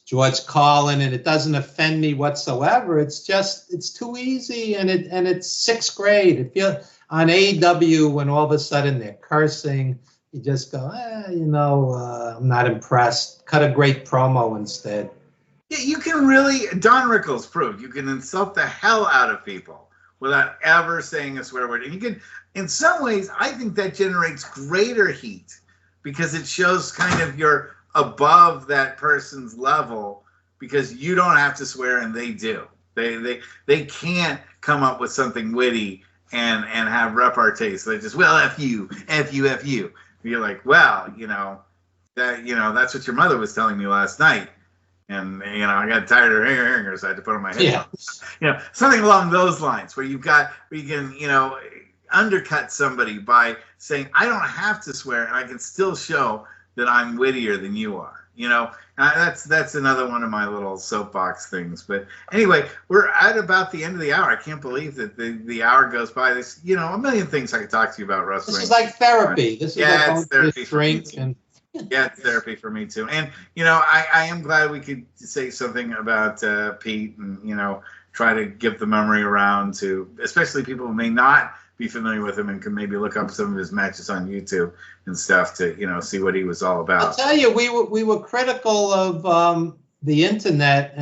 George Carlin, and it doesn't offend me whatsoever. It's too easy, and it's sixth grade. It feels on AEW when all of a sudden they're cursing, you just go, I'm not impressed. Cut a great promo instead. Yeah, you can really, Don Rickles proved, you can insult the hell out of people without ever saying a swear word. And you can, in some ways, I think that generates greater heat because it shows kind of you're above that person's level because you don't have to swear and they do. They can't come up with something witty and have repartee. So they just, well, F you. You're like, well, that's what your mother was telling me last night. And, I got tired of hearing her, so I had to put on my headphones. Yeah. Something along those lines where you can, undercut somebody by saying, I don't have to swear, and I can still show that I'm wittier than you are. That's another one of my little soapbox things. But anyway, we're at about the end of the hour. I can't believe that the hour goes by. There's a million things I could talk to you about wrestling. This is like therapy. This is it's therapy for me drink too. Yeah, it's therapy for me too. And I am glad we could say something about Pete, and try to give the memory around to especially people who may not be familiar with him and can maybe look up some of his matches on YouTube and stuff to see what he was all about. I'll tell you, we were critical of the internet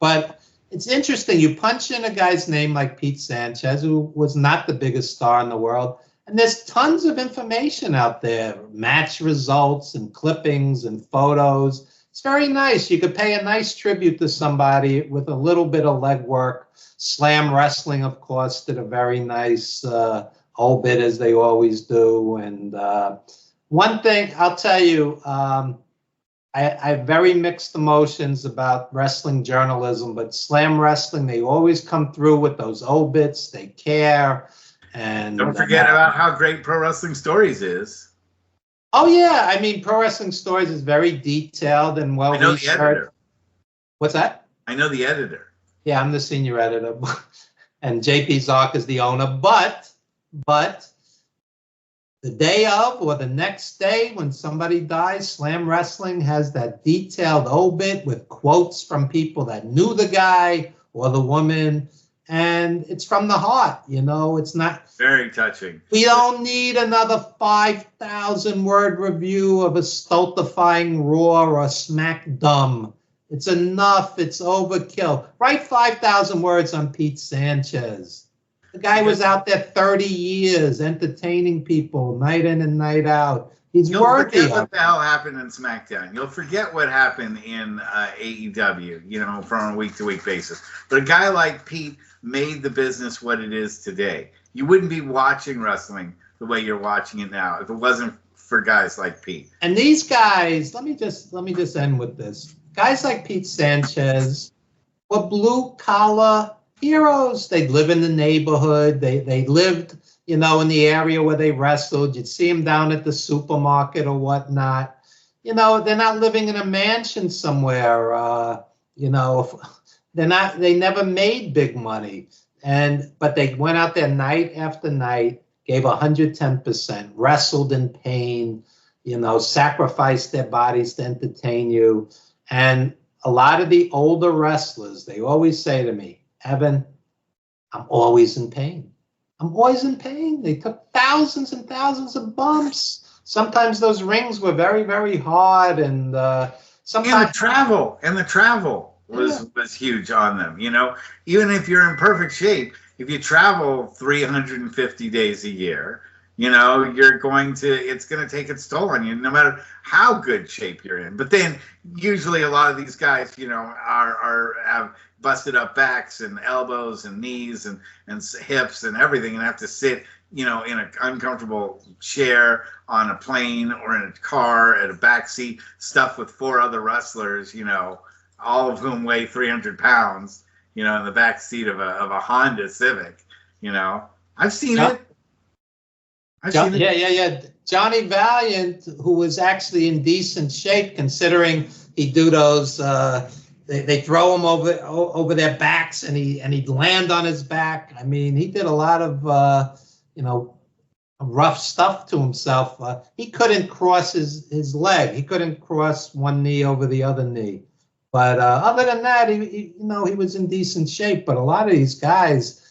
but it's interesting. You punch in a guy's name like Pete Sanchez, who was not the biggest star in the world, and there's tons of information out there, match results and clippings and photos. It's very nice. You could pay a nice tribute to somebody with a little bit of legwork. Slam Wrestling, of course, did a very nice obit, as they always do. And one thing I'll tell you, I have very mixed emotions about wrestling journalism, but Slam Wrestling, they always come through with those obits. They care. And don't forget about how great Pro Wrestling Stories is. Oh, yeah. I mean, Pro Wrestling Stories is very detailed and well researched. I know the editor. What's that? I know the editor. Yeah, I'm the senior editor, and JP Zark is the owner. But the day of or the next day when somebody dies, Slam Wrestling has that detailed obit with quotes from people that knew the guy or the woman, and it's from the heart. It's not very touching. We don't need another 5,000 word review of a stultifying Raw or SmackDown. It's enough. It's overkill. Write 5,000 words on Pete Sanchez. The guy was out there 30 years entertaining people night in and night out. He's worthy. You'll forget what the hell happened in SmackDown. You'll forget what happened in AEW, from a week-to-week basis. But a guy like Pete made the business what it is today. You wouldn't be watching wrestling the way you're watching it now if it wasn't for guys like Pete. And these guys, let me just end with this. Guys like Pete Sanchez were blue-collar heroes. They'd live in the neighborhood. They lived, in the area where they wrestled. You'd see them down at the supermarket or whatnot. They're not living in a mansion somewhere. They never made big money. But they went out there night after night, gave 110%, wrestled in pain, sacrificed their bodies to entertain you. And a lot of the older wrestlers, they always say to me, Evan, I'm always in pain. I'm always in pain. They took thousands and thousands of bumps. Sometimes those rings were very, very hard. And sometimes the travel was huge on them. Even if you're in perfect shape, if you travel 350 days a year, it's going to take its toll on you, no matter how good shape you're in. But then usually a lot of these guys, have busted up backs and elbows and knees and hips and everything, and have to sit, in an uncomfortable chair on a plane or in a car at a back seat stuffed with 4 other wrestlers, all of whom weigh 300 pounds, in the back seat of a Honda Civic. I've seen it. Yeah. Johnny Valiant, who was actually in decent shape, considering he'd do those. They throw him over their backs, and he'd land on his back. I mean, he did a lot of rough stuff to himself. He couldn't cross his leg. He couldn't cross one knee over the other knee. But other than that, he was in decent shape. But a lot of these guys,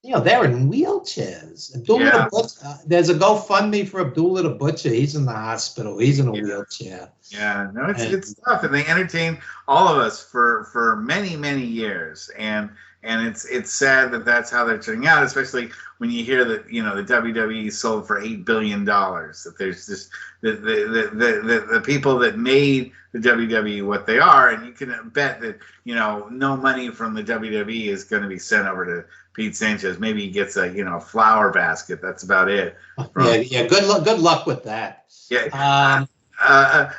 they're in wheelchairs. Abdullah the Butcher, there's a GoFundMe for Abdullah the Butcher. He's in the hospital. He's in a wheelchair. Yeah, no, it's tough, and they entertain all of us for many, many years, and it's sad that that's how they're turning out, especially when you hear that the WWE sold for $8 billion. That there's just the people that made the WWE what they are, and you can bet that no money from the WWE is going to be sent over to Pete Sanchez. Maybe he gets a flower basket. That's about it. Yeah. Good luck with that. Yeah.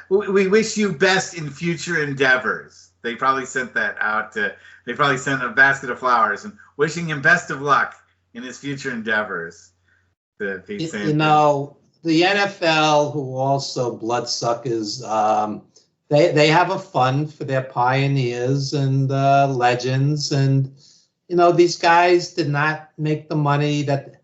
We wish you best in future endeavors. They probably sent that out. They probably sent a basket of flowers and wishing him best of luck in his future endeavors. to Pete Sanchez. You know, the NFL, who also bloodsuckers, they have a fund for their pioneers and legends, and you know, these guys did not make the money that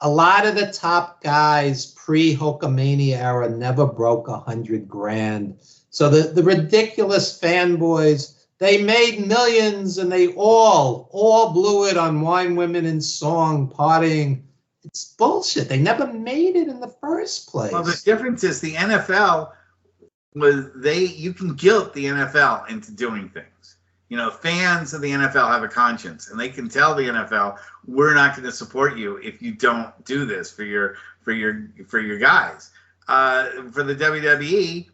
a lot of the top guys pre-Hulkamania era never broke 100 grand. So the ridiculous fanboys, they made millions, and they all blew it on wine, women, and song, partying. It's bullshit. They never made it in the first place. Well, the difference is the NFL you can guilt the NFL into doing things. You know, fans of the NFL have a conscience, and they can tell the NFL, we're not going to support you if you don't do this for your guys. For the WWE,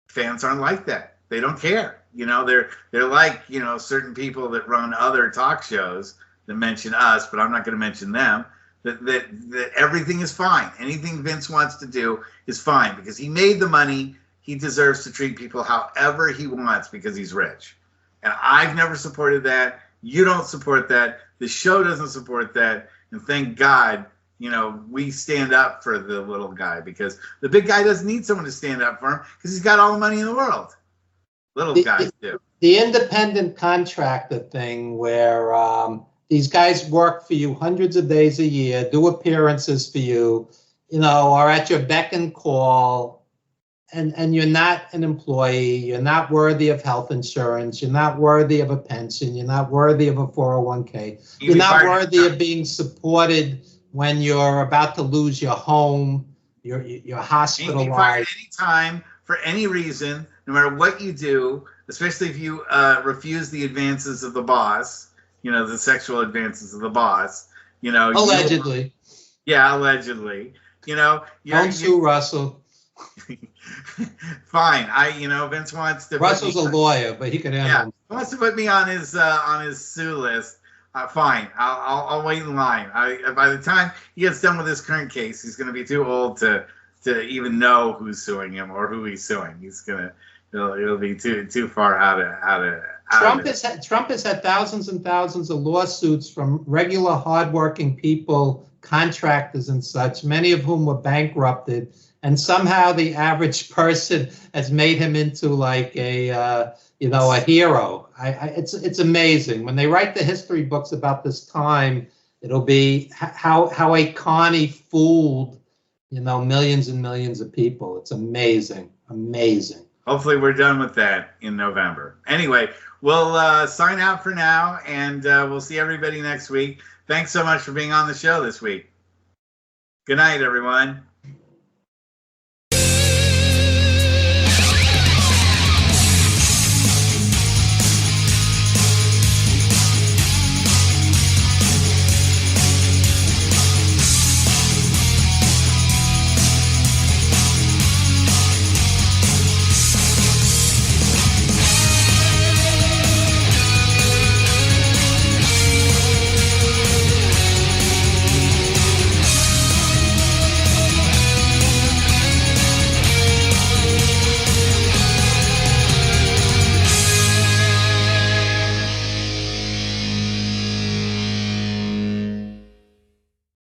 fans aren't like that. They don't care. You know, they're like, you know, certain people that run other talk shows that mention us, but I'm not going to mention them. That everything is fine. Anything Vince wants to do is fine because he made the money. He deserves to treat people however he wants because he's rich. And I've never supported that. You don't support that. The show doesn't support that. And thank God, you know, we stand up for the little guy because the big guy doesn't need someone to stand up for him because he's got all the money in the world. Little guys do. The independent contractor thing where these guys work for you hundreds of days a year, do appearances for you, you know, are at your beck and call. And you're not an employee, you're not worthy of health insurance, you're not worthy of a pension, you're not worthy of a 401k, you're not worthy of being supported when you're about to lose your home, you're hospitalized. You can be fired anytime, for any reason, no matter what you do, especially if you refuse the advances of the boss, you know, the sexual advances of the boss, you know. Allegedly. Allegedly. You know. Don't sue Russell. Fine. Vince wants to. Russell's a lawyer, but he can handle. Yeah, he wants to put me on his sue list. Fine. I'll wait in line. By the time he gets done with his current case, he's going to be too old to even know who's suing him or who he's suing. It'll be too far out of. Trump has had thousands and thousands of lawsuits from regular, hardworking people, contractors, and such, many of whom were bankrupted. And somehow the average person has made him into like a hero. It's amazing. When they write the history books about this time, it'll be how a Connie fooled, you know, millions and millions of people. It's amazing, amazing. Hopefully we're done with that in November. Anyway, we'll sign out for now, and we'll see everybody next week. Thanks so much for being on the show this week. Good night, everyone.